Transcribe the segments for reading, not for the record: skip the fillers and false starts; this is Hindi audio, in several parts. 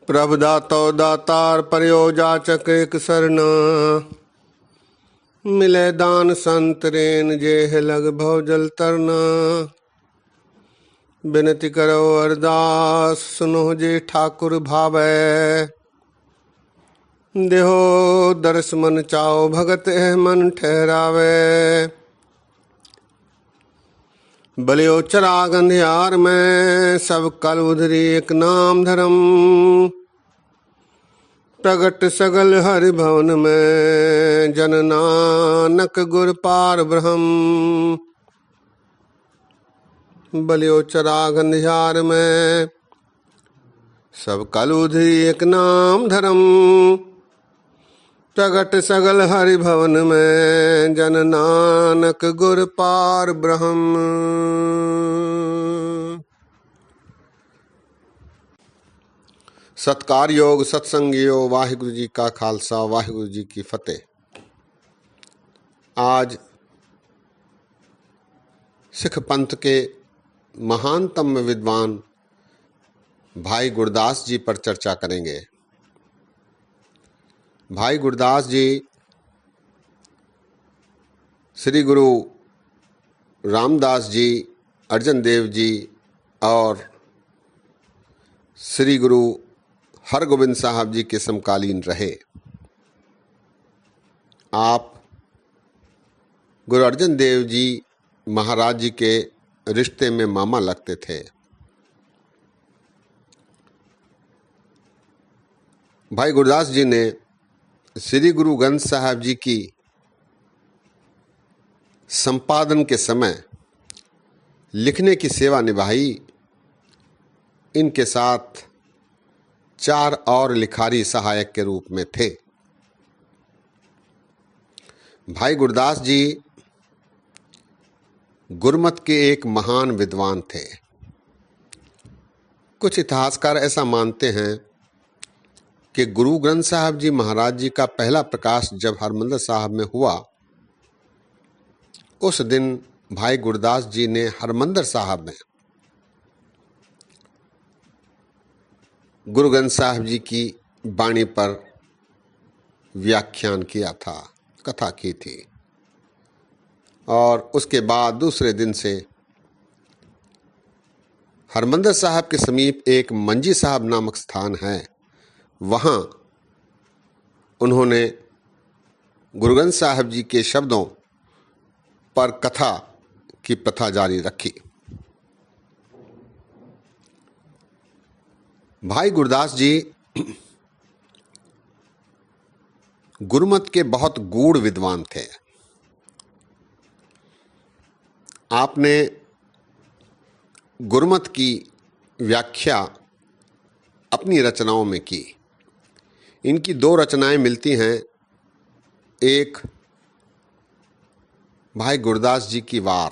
प्रभ दातो दातार पर्यो जाचक एक सरना। मिले दान संत रेन जेह लग भव जल तरना। बिनती करो अरदास सुनो जे ठाकुर भावै। देहो दर्श मन चाओ भगत है मन ठहरावे। बलियो चराग अंधियार में सब कल उधरी एक नाम धर्म। प्रगट सगल हरि भवन में जन नानक गुर पार ब्रह्म। बलियो चराग अंधियार में सब कल उधरी एक नाम धर्म। प्रगट सगल हरि भवन में जन नानक गुर पार ब्रह्म। सत्कार योग सत्संग योग वाहिगुरु जी का खालसा वाहिगुरु जी की फतेह। आज सिख पंथ के महानतम विद्वान भाई गुरदास जी पर चर्चा करेंगे। भाई गुरदास जी श्री गुरु रामदास जी, अर्जन देव जी और श्री गुरु हरगोबिंद साहब जी के समकालीन रहे। आप गुरु अर्जन देव जी महाराज जी के रिश्ते में मामा लगते थे। भाई गुरदास जी ने श्री गुरु ग्रंथ साहब जी की संपादन के समय लिखने की सेवा निभाई। इनके साथ 4 और लिखारी सहायक के रूप में थे। भाई गुरदास जी गुरमत के एक महान विद्वान थे। कुछ इतिहासकार ऐसा मानते हैं कि गुरु ग्रंथ साहब जी महाराज जी का पहला प्रकाश जब हरमंदिर साहब में हुआ, उस दिन भाई गुरदास जी ने हरमंदिर साहब में गुरु ग्रंथ साहब जी की वाणी पर व्याख्यान किया था, कथा की थी। और उसके बाद दूसरे दिन से हरमंदिर साहब के समीप एक मंजी साहब नामक स्थान है, वहाँ उन्होंने गुरु ग्रंथ साहब जी के शब्दों पर कथा की प्रथा जारी रखी। भाई गुरदास जी गुरमत के बहुत गूढ़ विद्वान थे। आपने गुरमत की व्याख्या अपनी रचनाओं में की। इनकी 2 रचनाएं मिलती हैं। एक भाई गुरदास जी की वार,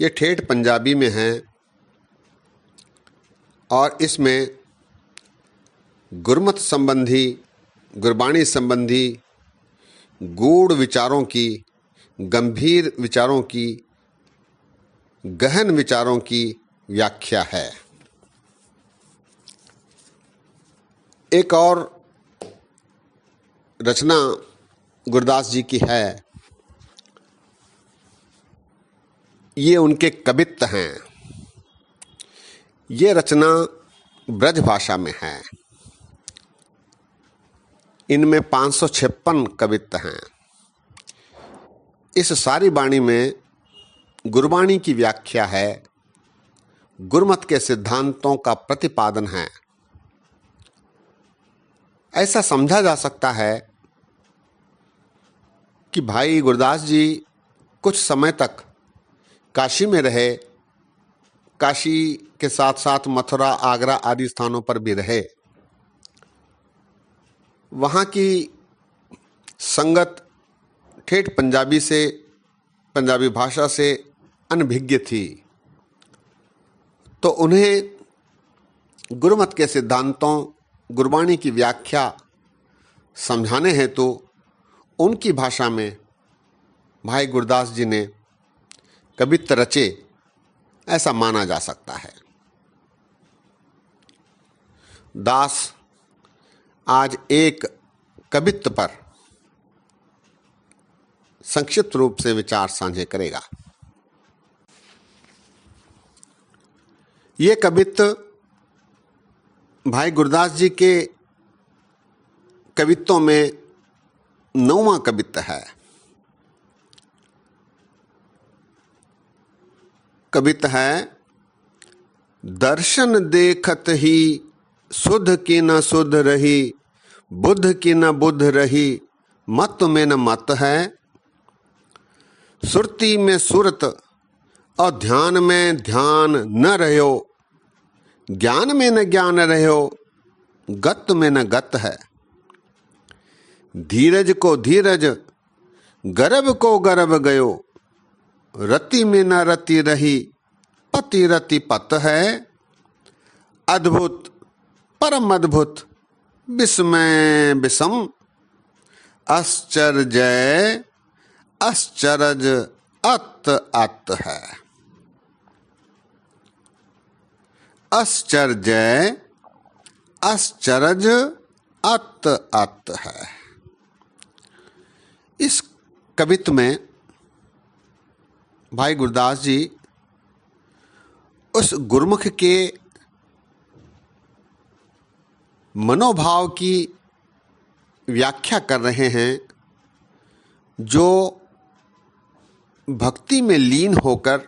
ये ठेठ पंजाबी में है और इसमें गुरमत संबंधी, गुरबाणी संबंधी गूढ़ विचारों की, गंभीर विचारों की, गहन विचारों की व्याख्या है। एक और रचना गुरदास जी की है, ये उनके कवित्त हैं। ये रचना ब्रज भाषा में है। इनमें 556 कवित्त हैं। इस सारी वाणी में गुरबाणी की व्याख्या है, गुरमत के सिद्धांतों का प्रतिपादन है। ऐसा समझा जा सकता है कि भाई गुरदास जी कुछ समय तक काशी में रहे। काशी के साथ साथ मथुरा, आगरा आदि स्थानों पर भी रहे। वहाँ की संगत ठेठ पंजाबी से, पंजाबी भाषा से अनभिज्ञ थी, तो उन्हें गुरमत के सिद्धांतों, गुरबाणी की व्याख्या समझाने हेतु उनकी भाषा में भाई गुरदास जी ने कवित्त रचे, ऐसा माना जा सकता है। दास आज एक कवित्व पर संक्षिप्त रूप से विचार साझे करेगा। ये कवित्व भाई गुरदास जी के कवित्वों में 9वां कवित्व है। कवित्व है, दर्शन देखत ही सुध की न सुध रही, बुद्ध की न बुद्ध रही, मत में न मत है। सुरती में सुरत और ध्यान में ध्यान न रहो, ज्ञान में न ज्ञान रहो, गत में न गत है। धीरज को धीरज गर्भ को गर्भ गयो, रति में न रति रही, पति रति पत है। अद्भुत परम अद्भुत विस्मय विषम, आश्चर्य आश्चर्य अत अत है। आश्चर्य आश्चर्य अत अत है। इस कवित्व में भाई गुरदास जी उस गुरुमुख के मनोभाव की व्याख्या कर रहे हैं जो भक्ति में लीन होकर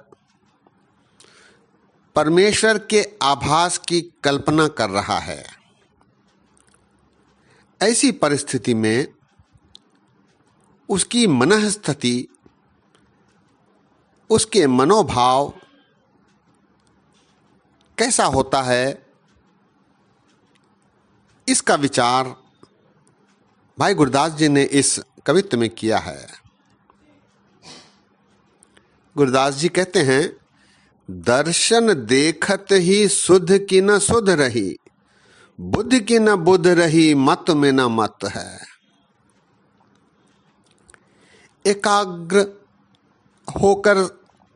परमेश्वर के आभास की कल्पना कर रहा है। ऐसी परिस्थिति में उसकी मनःस्थिति, उसके मनोभाव कैसा होता है, इसका विचार भाई गुरदास जी ने इस कवित्व में किया है। गुरदास जी कहते हैं, दर्शन देखत ही सुध की न सुध रही, बुद्ध की न बुद्ध रही, मत में न मत है। एकाग्र होकर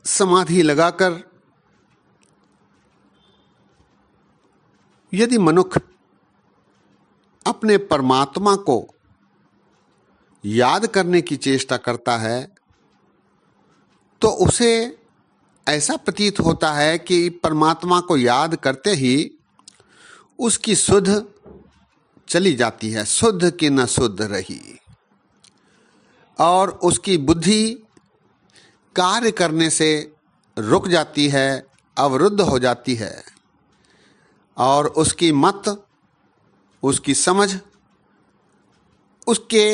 समाधि लगाकर यदि मनुष्य अपने परमात्मा को याद करने की चेष्टा करता है तो उसे ऐसा प्रतीत होता है कि परमात्मा को याद करते ही उसकी सुध चली जाती है, शुद्ध की न शुद्ध रही, और उसकी बुद्धि कार्य करने से रुक जाती है, अवरुद्ध हो जाती है, और उसकी मत, उसकी समझ उसके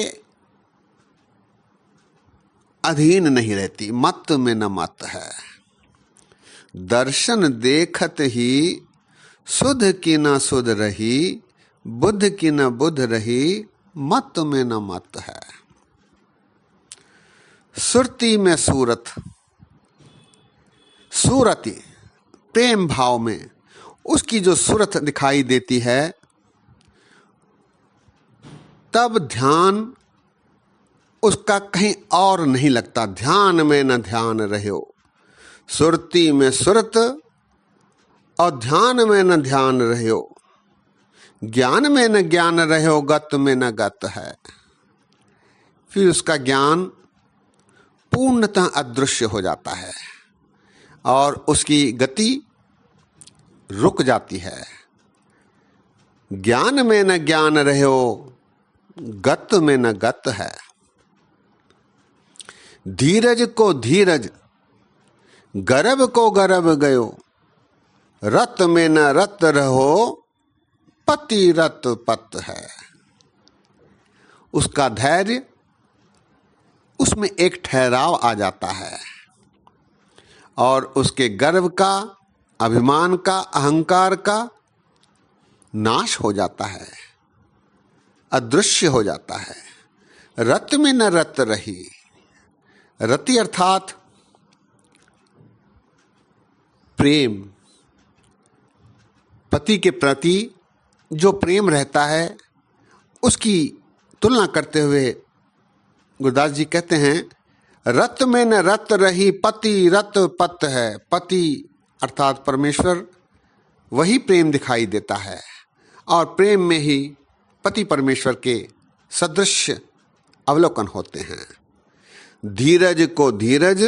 अधीन नहीं रहती। मत में न मत है। दर्शन देखत ही सुध की न सुध रही, बुद्ध की न बुद्ध रही, मत में न मत है। सुरती में सूरत, सूरती प्रेम भाव में उसकी जो सूरत दिखाई देती है, तब ध्यान उसका कहीं और नहीं लगता। ध्यान में न ध्यान रहो, सुरती में सुरत और ध्यान में न ध्यान रहो, ज्ञान में न ज्ञान रहो, गत में न गत है। फिर उसका ज्ञान पूर्णतः अदृश्य हो जाता है और उसकी गति रुक जाती है। ज्ञान में न ज्ञान रहो, गत में न गत है। धीरज को धीरज गर्भ को गर्भ गयो, रत में न रत रहो, पति रत पत है। उसका धैर्य, उसमें एक ठहराव आ जाता है और उसके गर्व का, अभिमान का, अहंकार का नाश हो जाता है, अदृश्य हो जाता है। रत में न रत रही, रति अर्थात प्रेम, पति के प्रति जो प्रेम रहता है उसकी तुलना करते हुए गुरदास जी कहते हैं, रत में न रत रही, पति रत पत है। पति अर्थात परमेश्वर, वही प्रेम दिखाई देता है और प्रेम में ही पति परमेश्वर के सदृश अवलोकन होते हैं। धीरज को धीरज,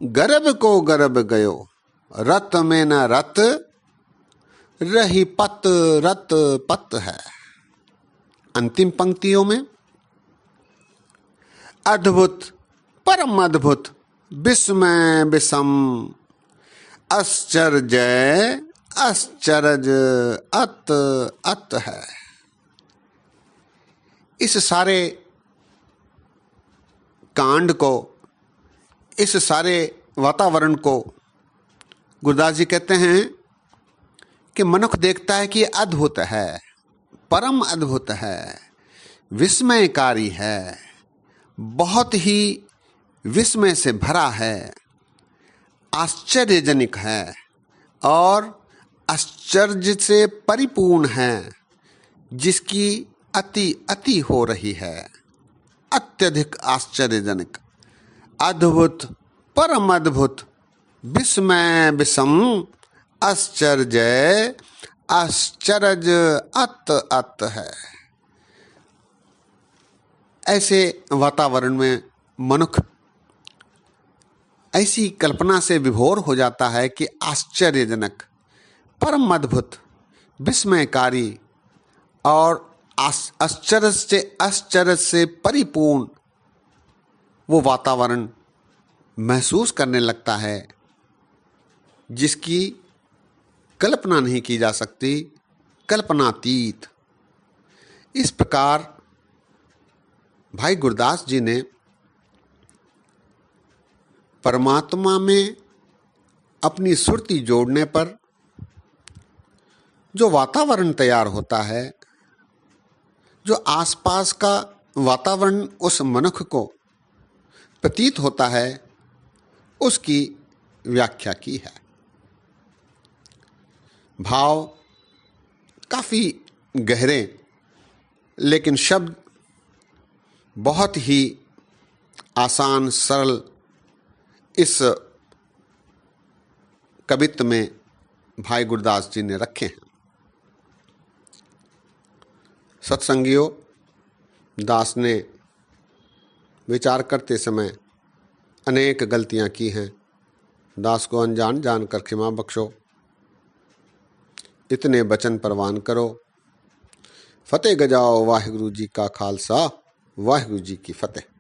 गर्भ को गर्भ गयो, रत में न रत, रही पत रत पत है। अंतिम पंक्तियों में अद्भुत, परम अद्भुत, विस्मय विषम, आश्चर्य आश्चर्य अत अत है। इस सारे कांड को, इस सारे वातावरण को गुरदास जी कहते हैं कि मनुष्य देखता है कि ये अद्भुत है, परम अद्भुत है, विस्मयकारी है, बहुत ही विस्मय से भरा है, आश्चर्यजनक है और आश्चर्य से परिपूर्ण है, जिसकी अति अति हो रही है, अत्यधिक आश्चर्यजनक, अद्भुत, परम अद्भुत, विस्मय विषम, आश्चर्य आश्चर्य अत अत है। ऐसे वातावरण में मनुष्य ऐसी कल्पना से विभोर हो जाता है कि आश्चर्यजनक, परम अद्भुत, विस्मयकारी और आश्चर्य से परिपूर्ण वो वातावरण महसूस करने लगता है, जिसकी कल्पना नहीं की जा सकती, कल्पनातीत। इस प्रकार भाई गुरदास जी ने परमात्मा में अपनी सुरती जोड़ने पर जो वातावरण तैयार होता है, जो आसपास का वातावरण उस मनुष्य को प्रतीत होता है, उसकी व्याख्या की है। भाव काफ़ी गहरे, लेकिन शब्द बहुत ही आसान सरल इस कवित्व में भाई गुरदास जी ने रखे हैं। सत्संगियों, दास ने विचार करते समय अनेक गलतियां की हैं। दास को अनजान जानकर क्षमा बख्शो। इतने वचन परवान करो। फतेह गजाओ वाहिगुरु जी का खालसा, वाहिगुरु जी की फतेह।